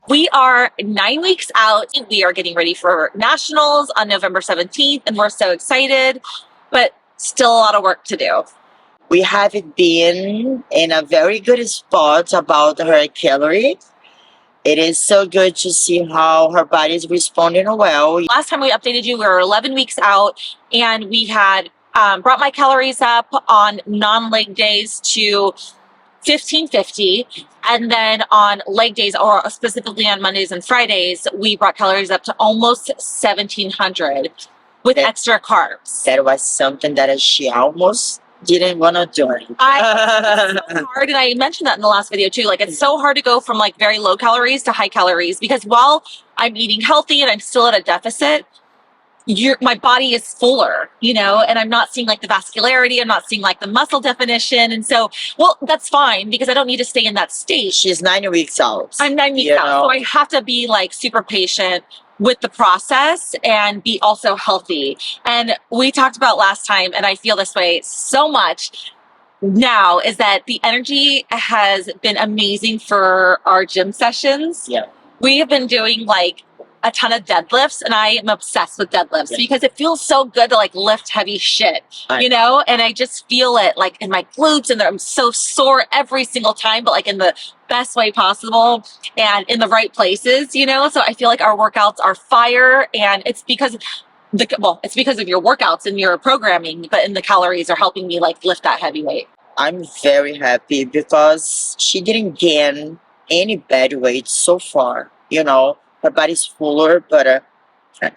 We are 9 weeks out. We are getting ready for nationals on November 17th, and we're so excited, but still a lot of work to do. We have been in a very good spot about her calorie. It is so good to see how her body is responding well. Last time we updated you, we were 11 weeks out, and we had brought my calories up on non-leg days to 1550, and then on leg days, or specifically on Mondays and Fridays, we brought calories up to almost 1700 with extra carbs. That was something that she almost didn't want to do. It's so hard, and I mentioned that in the last video too. Like, it's so hard to go from like very low calories to high calories, because while I'm eating healthy and I'm still at a deficit, my body is fuller, and I'm not seeing like the vascularity, I'm not seeing like the muscle definition. And so, well, that's fine, because I don't need to stay in that state. She's 9 weeks out. I'm 9 weeks out. So I have to be like super patient with the process and be also healthy. And we talked about last time, and I feel this way so much now, is that the energy has been amazing for our gym sessions. Yeah. We have been doing like a ton of deadlifts, and I am obsessed with deadlifts because it feels so good to like lift heavy shit, and I just feel it like in my glutes, and I'm so sore every single time, but like in the best way possible and in the right places, so I feel like our workouts are fire, and it's because it's because of your workouts and your programming, but in the calories are helping me like lift that heavy weight. I'm very happy because she didn't gain any bad weight so far, Her body's fuller, but her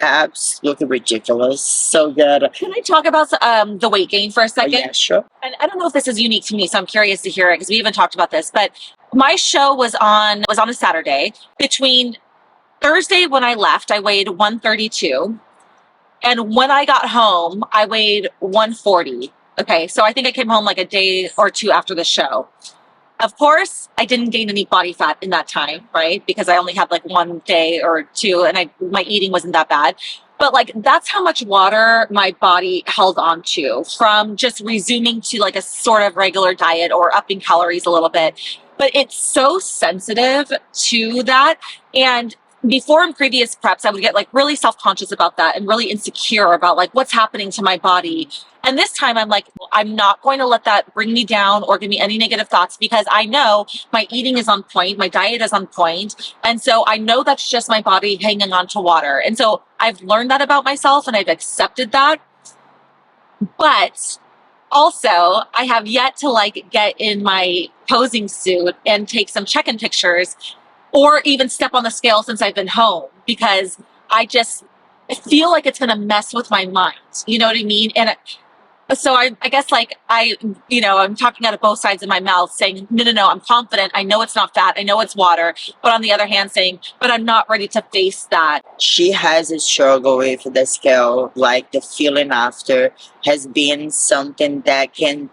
abs look ridiculous. So good. Can I talk about the weight gain for a second? Yeah, sure. And I don't know if this is unique to me, so I'm curious to hear it, because we haven't talked about this. But my show was on a Saturday. Between Thursday when I left, I weighed 132, and when I got home, I weighed 140. Okay, so I think I came home like a day or two after the show. Of course, I didn't gain any body fat in that time, right? Because I only had like 1 day or two, and my eating wasn't that bad. But like, that's how much water my body held on to from just resuming to like a sort of regular diet or upping calories a little bit. But it's so sensitive to that. And before, in previous preps, I would get like really self-conscious about that and really insecure about like what's happening to my body. And this time I'm like, I'm not going to let that bring me down or give me any negative thoughts, because I know my eating is on point, my diet is on point. And so I know that's just my body hanging on to water. And so I've learned that about myself, and I've accepted that. But also, I have yet to like get in my posing suit and take some check-in pictures, or even step on the scale since I've been home, because I feel like it's going to mess with my mind. You know what I mean? And so I guess like I'm talking out of both sides of my mouth, saying, no, I'm confident. I know it's not fat. I know it's water. But on the other hand, saying, but I'm not ready to face that. She has a struggle with the scale. Like, the feeling after has been something that can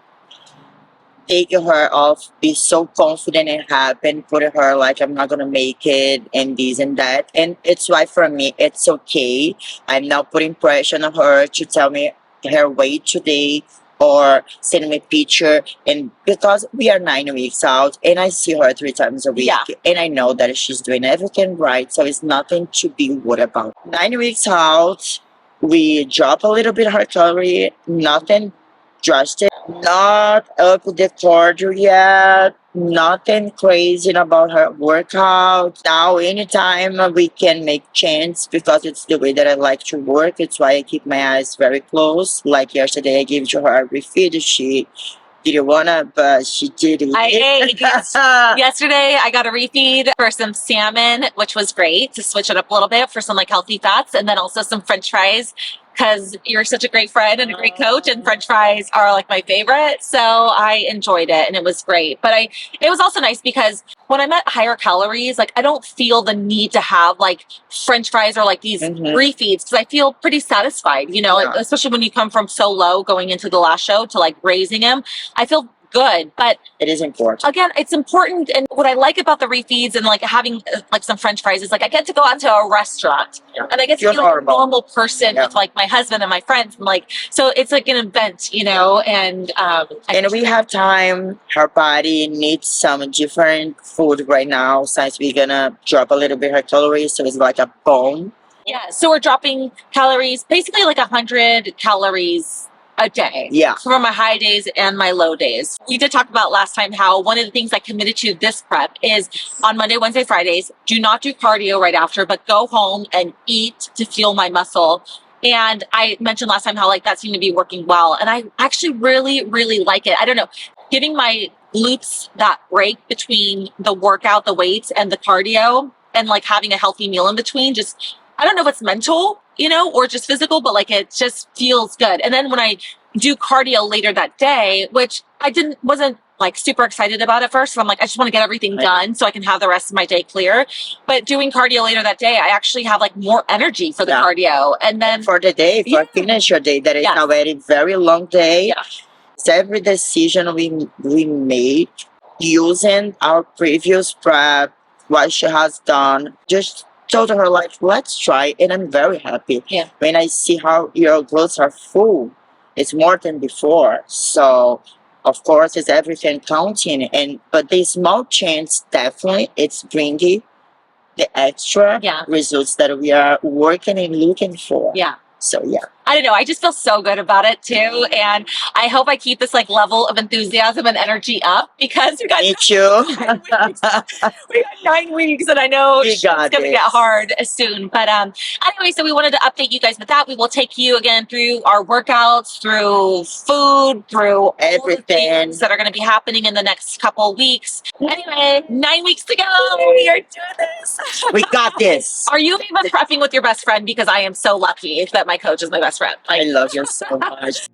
take her off, be so confident and happy, and put her like, I'm not gonna make it, and this and that. And it's why for me, it's okay. I'm not putting pressure on her to tell me her weight today or send me a picture. And because we are 9 weeks out, and I see her 3 times a week, and I know that she's doing everything right, so it's nothing to be worried about. 9 weeks out, we drop a little bit her calorie, nothing drastic. Not up with the cardio yet. Nothing crazy about her workout. Now, anytime we can make change because it's the way that I like to work. It's why I keep my eyes very closed. Like yesterday, I gave to her a refeed. She didn't wanna, but she did it. I ate. Yesterday, I got a refeed for some salmon, which was great to switch it up a little bit for some like healthy fats, and then also some French fries because you're such a great friend and a great coach, and French fries are like my favorite. So I enjoyed it, and it was great. But it was also nice because when I'm at higher calories, like I don't feel the need to have like French fries or like these refeeds because I feel pretty satisfied. You know, like, especially when you come from so low going into the last show to like raising him, I feel good. But It is important. again, it's important. And what I like about the refeeds and like having like some French fries is like I get to go out to a restaurant and I get to Feel be like a normal. normal person with like my husband and my friends. And like, so it's like an event, you know, and we have time. Her body needs some different food right now since we're gonna drop a little bit her calories. So it's like a bomb. yeah. So we're dropping calories, basically like 100 calories a day. Yeah. For my high days and my low days. We did talk about last time how one of the things I committed to this prep is on Monday, Wednesday, Fridays, do not do cardio right after, but go home and eat to fuel my muscle. And I mentioned last time how like that seemed to be working well. And I actually really, really like it. I don't know, giving my glutes that break between the workout, the weights and the cardio and like having a healthy meal in between, just, I don't know if it's mental, you know, or just physical, but like it just feels good. And then when I do cardio later that day, which I wasn't like super excited about at first. So I'm like, I just want to get everything done so I can have the rest of my day clear. But doing cardio later that day, I actually have like more energy for the cardio. And then for the day, finish your day, that is already a very long day. Yeah. It's every decision we made using our previous prep, what she has done, just told her like, let's try, and I'm very happy. Yeah. When I see how your glutes are full, it's more than before. So of course it's everything counting, but the small change definitely it's bringing the extra results that we are working and looking for. Yeah. So yeah. I don't know. I just feel so good about it too. And I hope I keep this like level of enthusiasm and energy up because we got Me too. 9 weeks. We got 9 weeks and I know it's going to get hard soon. But anyway, so we wanted to update you guys with that. We will take you again through our workouts, through food, through everything that are going to be happening in the next couple of weeks. Anyway, 9 weeks to go. We are doing this. We got this. Are you even prepping with your best friend? Because I am so lucky that my coach is my best friend. I love you so much.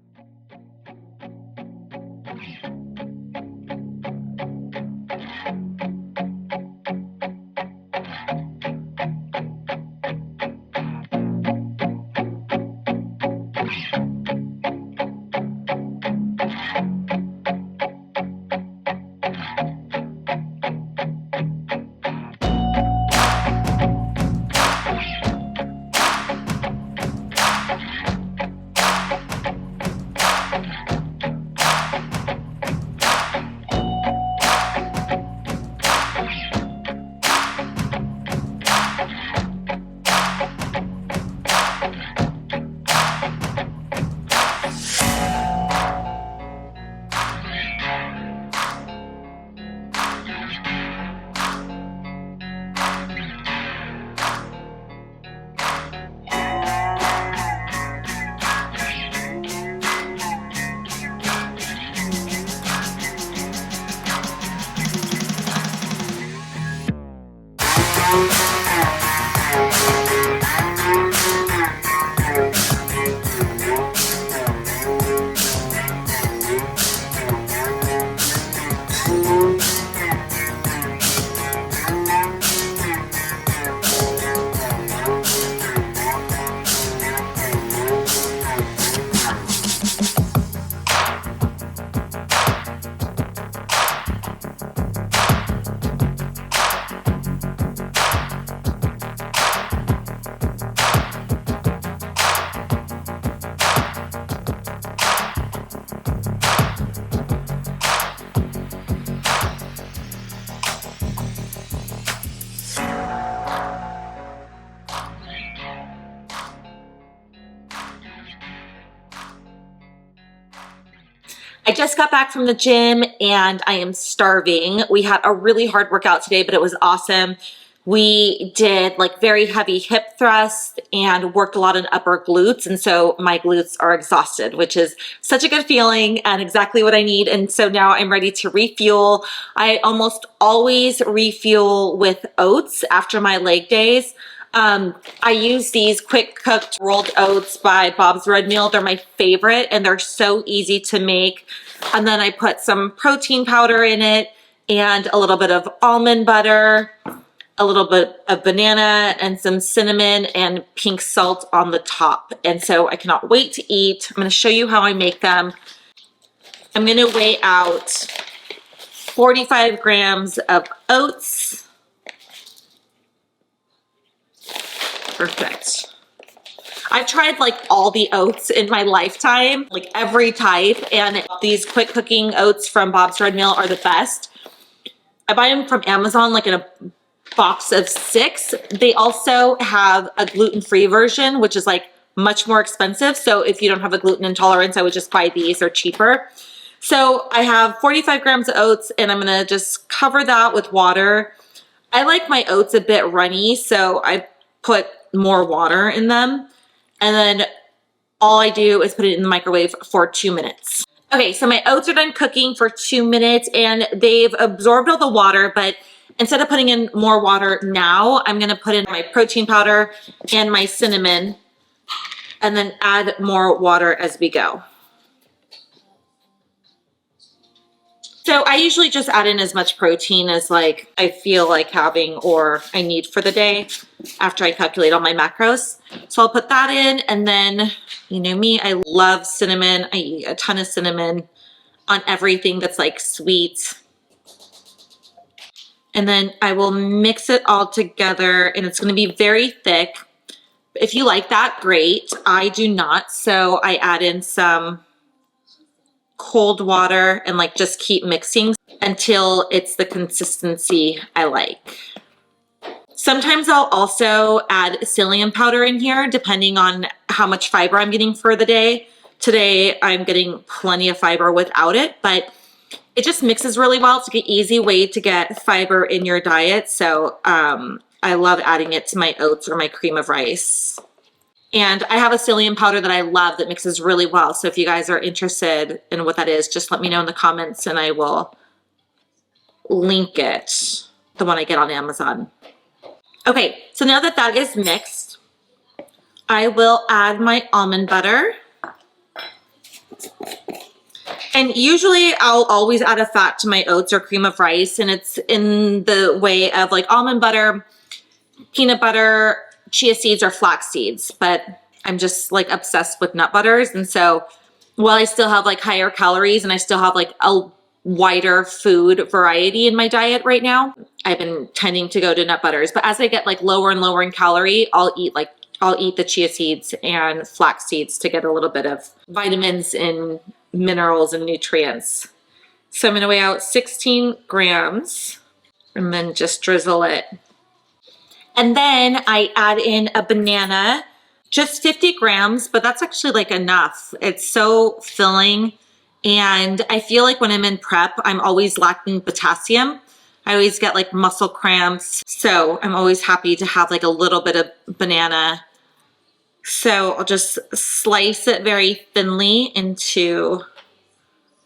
I just got back from the gym and I am starving. We had a really hard workout today, but it was awesome. We did like very heavy hip thrusts and worked a lot on upper glutes. And so my glutes are exhausted, which is such a good feeling and exactly what I need. And so now I'm ready to refuel. I almost always refuel with oats after my leg days. I use these quick cooked rolled oats by Bob's Red Meal. They're my favorite and they're so easy to make. And then I put some protein powder in it and a little bit of almond butter, a little bit of banana and some cinnamon and pink salt on the top. And so I cannot wait to eat. I'm going to show you how I make them. I'm going to weigh out 45 grams of oats. Perfect. I've tried like all the oats in my lifetime, like every type, and these quick cooking oats from Bob's Red Mill are the best. I buy them from Amazon like in a box of 6. They also have a gluten-free version, which is like much more expensive. So if you don't have a gluten intolerance, I would just buy these. They're cheaper. So I have 45 grams of oats and I'm gonna just cover that with water. I like my oats a bit runny, so I put more water in them. And then all I do is put it in the microwave for 2 minutes. Okay, so my oats are done cooking for 2 minutes and they've absorbed all the water, but instead of putting in more water now, I'm gonna put in my protein powder and my cinnamon and then add more water as we go. So I usually just add in as much protein as like I feel like having or I need for the day after I calculate all my macros. So I'll put that in and then, you know me, I love cinnamon. I eat a ton of cinnamon on everything that's like sweet. And then I will mix it all together and it's gonna be very thick. If you like that, great. I do not, so I add in some cold water and like just keep mixing until it's the consistency I like. Sometimes I'll also add psyllium powder in here depending on how much fiber I'm getting for the day. Today I'm getting plenty of fiber without it, but it just mixes really well. It's like an easy way to get fiber in your diet. So I love adding it to my oats or my cream of rice. And I have a psyllium powder that I love that mixes really well. So if you guys are interested in what that is, just let me know in the comments and I will link it, the one I get on Amazon. Okay, so now that that is mixed, I will add my almond butter. And usually I'll always add a fat to my oats or cream of rice, and it's in the way of like almond butter, peanut butter, chia seeds, or flax seeds. But I'm just like obsessed with nut butters. And so while I still have like higher calories and I still have like a wider food variety in my diet right now, I've been tending to go to nut butters. But as I get like lower and lower in calorie, I'll eat the chia seeds and flax seeds to get a little bit of vitamins and minerals and nutrients. So I'm going to weigh out 16 grams and then just drizzle it. And then I add in a banana, just 50 grams, but that's actually like enough. It's so filling. And I feel like when I'm in prep, I'm always lacking potassium. I always get like muscle cramps. So I'm always happy to have like a little bit of banana. So I'll just slice it very thinly into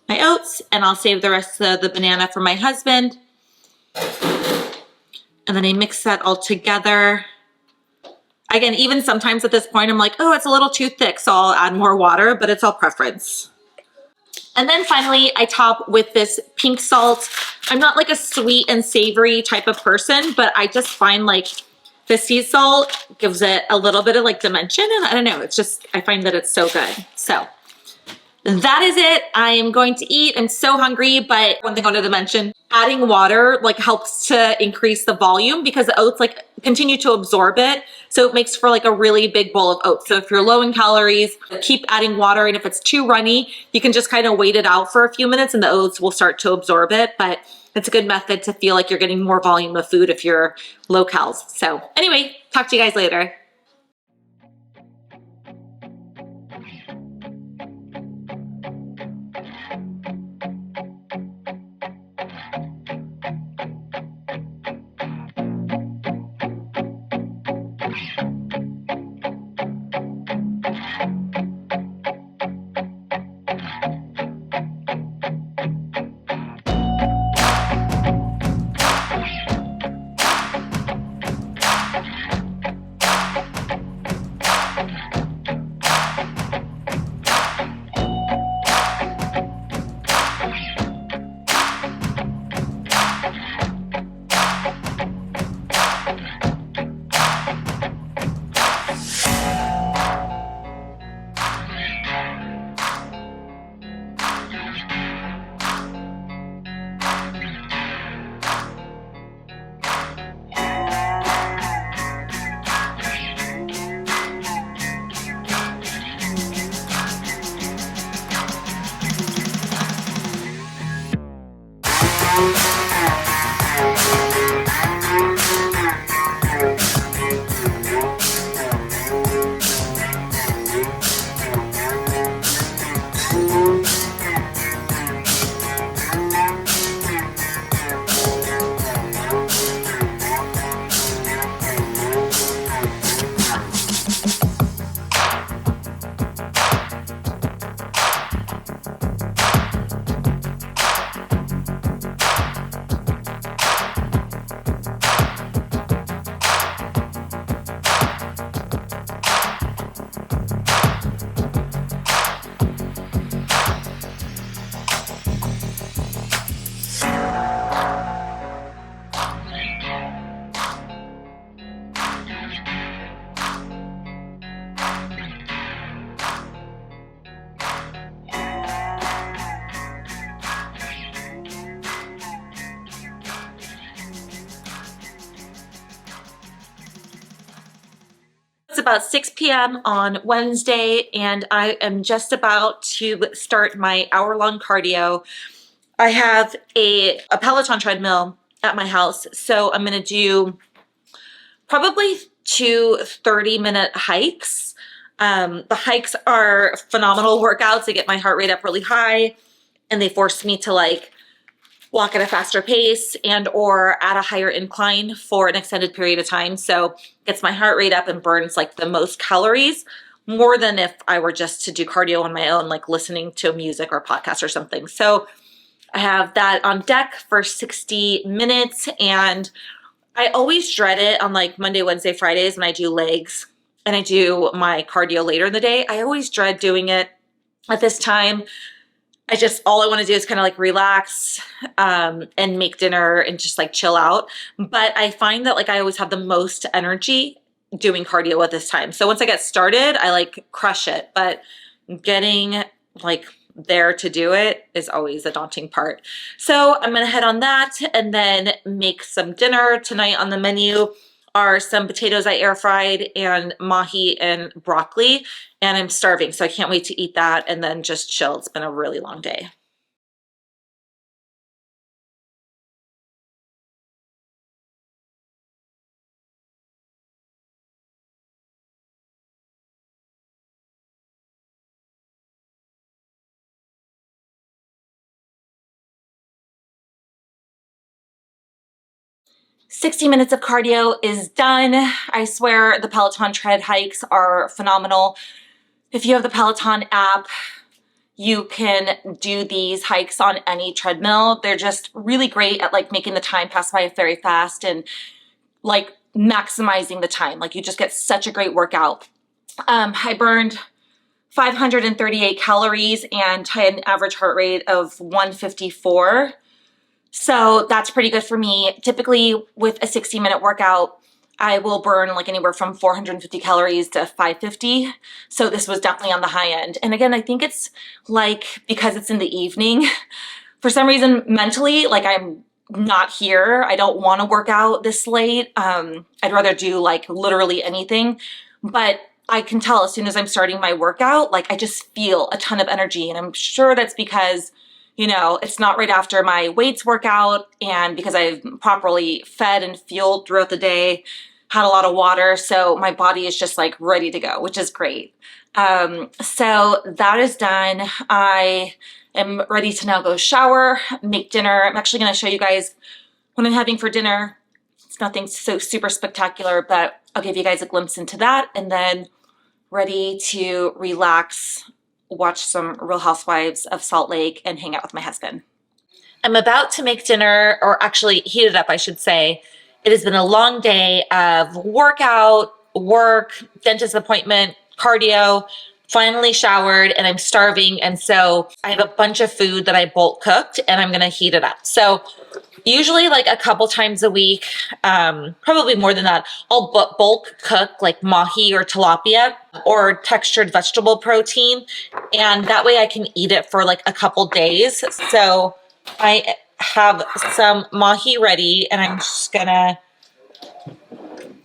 my oats and I'll save the rest of the banana for my husband. And then I mix that all together. Again, even sometimes at this point, I'm like, oh, it's a little too thick, so I'll add more water, but it's all preference. And then finally, I top with this pink salt. I'm not like a sweet and savory type of person, but I just find like the sea salt gives it a little bit of like dimension, and I don't know, it's just, I find that it's so good. So that is it. I am going to eat. I'm so hungry, but one thing I wanted to mention, adding water like helps to increase the volume because the oats like continue to absorb it. So it makes for like a really big bowl of oats. So if you're low in calories, keep adding water. And if it's too runny, you can just kind of wait it out for a few minutes and the oats will start to absorb it. But it's a good method to feel like you're getting more volume of food if you're low calories. So anyway, talk to you guys later. It's about 6 p.m. on Wednesday, and I am just about to start my hour-long cardio. I have a Peloton treadmill at my house, so I'm going to do probably 2 30-minute hikes. The hikes are phenomenal workouts. They get my heart rate up really high, and they force me to like walk at a faster pace and or at a higher incline for an extended period of time. So gets my heart rate up and burns like the most calories, more than if I were just to do cardio on my own, like listening to music or podcast or something. So I have that on deck for 60 minutes, and I always dread it on like Monday, Wednesday, Fridays when I do legs and I do my cardio later in the day. I always dread doing it at this time. All I want to do is kind of like relax and make dinner and just like chill out. But I find that like I always have the most energy doing cardio at this time. So once I get started, I like crush it. But getting like there to do it is always a daunting part. So I'm going to head on that and then make some dinner. Tonight on the menu are some potatoes I air fried and mahi and broccoli, and I'm starving, so I can't wait to eat that and then just chill. It's been a really long day. "60 minutes of cardio is done. I swear the Peloton tread hikes are phenomenal. If you have the Peloton app, you can do these hikes on any treadmill. They're just really great at like making the time pass by very fast and like maximizing the time. Like you just get such a great workout. I burned 538 calories and I had an average heart rate of 154. So that's pretty good for me. Typically with a 60-minute workout, I will burn like anywhere from 450 calories to 550. So this was definitely on the high end. And again, I think it's like because it's in the evening, for some reason mentally, like I'm not here. I don't want to work out this late. I'd rather do like literally anything. But I can tell as soon as I'm starting my workout, like I just feel a ton of energy. And I'm sure that's because it's not right after my weights workout and because I've properly fed and fueled throughout the day, had a lot of water. So my body is just like ready to go, which is great. So that is done. I am ready to now go shower, make dinner. I'm actually going to show you guys what I'm having for dinner. It's nothing so super spectacular, but I'll give you guys a glimpse into that, and then ready to relax, watch some Real Housewives of Salt Lake, and hang out with my husband. I'm about to make dinner, or actually heat it up, I should say. It has been a long day of workout, work, dentist appointment, cardio, finally showered, and I'm starving. And so I have a bunch of food that I bulk cooked and I'm going to heat it up. So usually like a couple times a week, probably more than that, I'll bulk cook like mahi or tilapia or textured vegetable protein. And that way I can eat it for like a couple days. So I have some mahi ready and I'm just gonna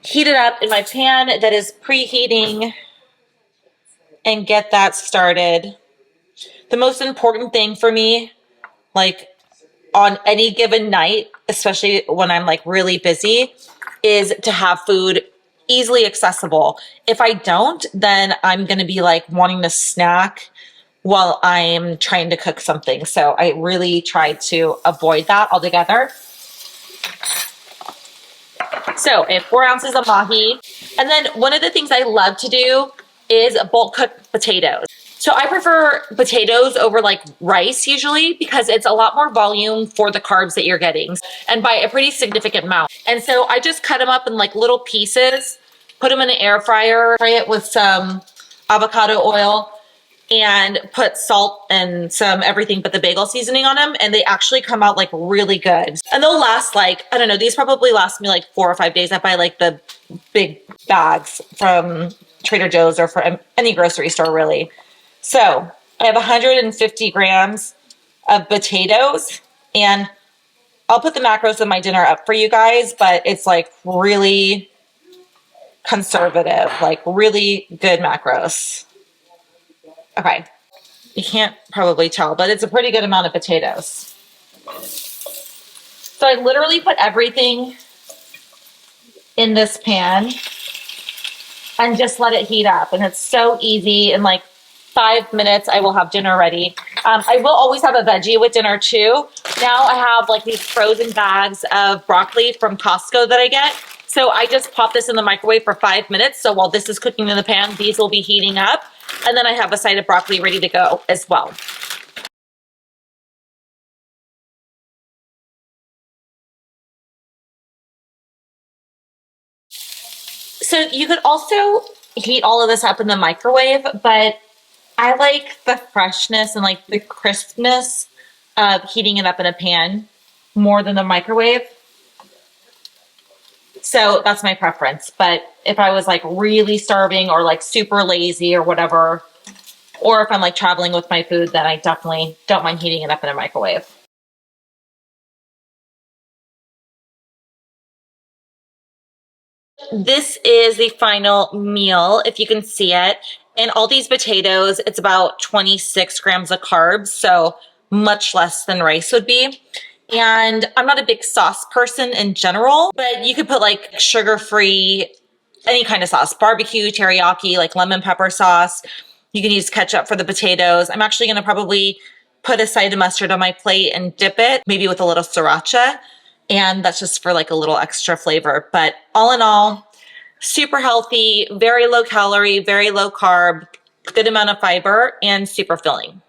heat it up in my pan that is preheating and get that started. The most important thing for me, like on any given night, especially when I'm like really busy, is to have food easily accessible. If I don't, then I'm going to be like wanting to snack while I'm trying to cook something. So I really try to avoid that altogether. So I have 4 ounces of mahi. And then one of the things I love to do is bulk cook potatoes. So I prefer potatoes over like rice usually because it's a lot more volume for the carbs that you're getting and by a pretty significant amount. And so I just cut them up in like little pieces, put them in the air fryer, fry it with some avocado oil, and put salt and some everything but the bagel seasoning on them. And they actually come out like really good. And they'll last like, I don't know, these probably last me like 4 or 5 days. I buy like the big bags from Trader Joe's or from any grocery store really. So I have 150 grams of potatoes, and I'll put the macros of my dinner up for you guys, but it's like really conservative, like really good macros. Okay. You can't probably tell, but it's a pretty good amount of potatoes. So I literally put everything in this pan and just let it heat up. And it's so easy. In like 5 minutes, I will have dinner ready. I will always have a veggie with dinner too. Now I have like these frozen bags of broccoli from Costco that I get. So I just pop this in the microwave for 5 minutes. So while this is cooking in the pan, these will be heating up. And then I have a side of broccoli ready to go as well. So you could also heat all of this up in the microwave, but I like the freshness and like the crispness of heating it up in a pan more than the microwave. So that's my preference. But if I was like really starving or like super lazy or whatever, or if I'm like traveling with my food, then I definitely don't mind heating it up in a microwave. This is the final meal, if you can see it. And all these potatoes, it's about 26 grams of carbs, so much less than rice would be. And I'm not a big sauce person in general, but you could put like sugar-free, any kind of sauce, barbecue, teriyaki, like lemon pepper sauce. You can use ketchup for the potatoes. I'm actually gonna probably put a side of mustard on my plate and dip it, maybe with a little sriracha. And that's just for like a little extra flavor. But all in all, super healthy, very low calorie, very low carb, good amount of fiber, and super filling.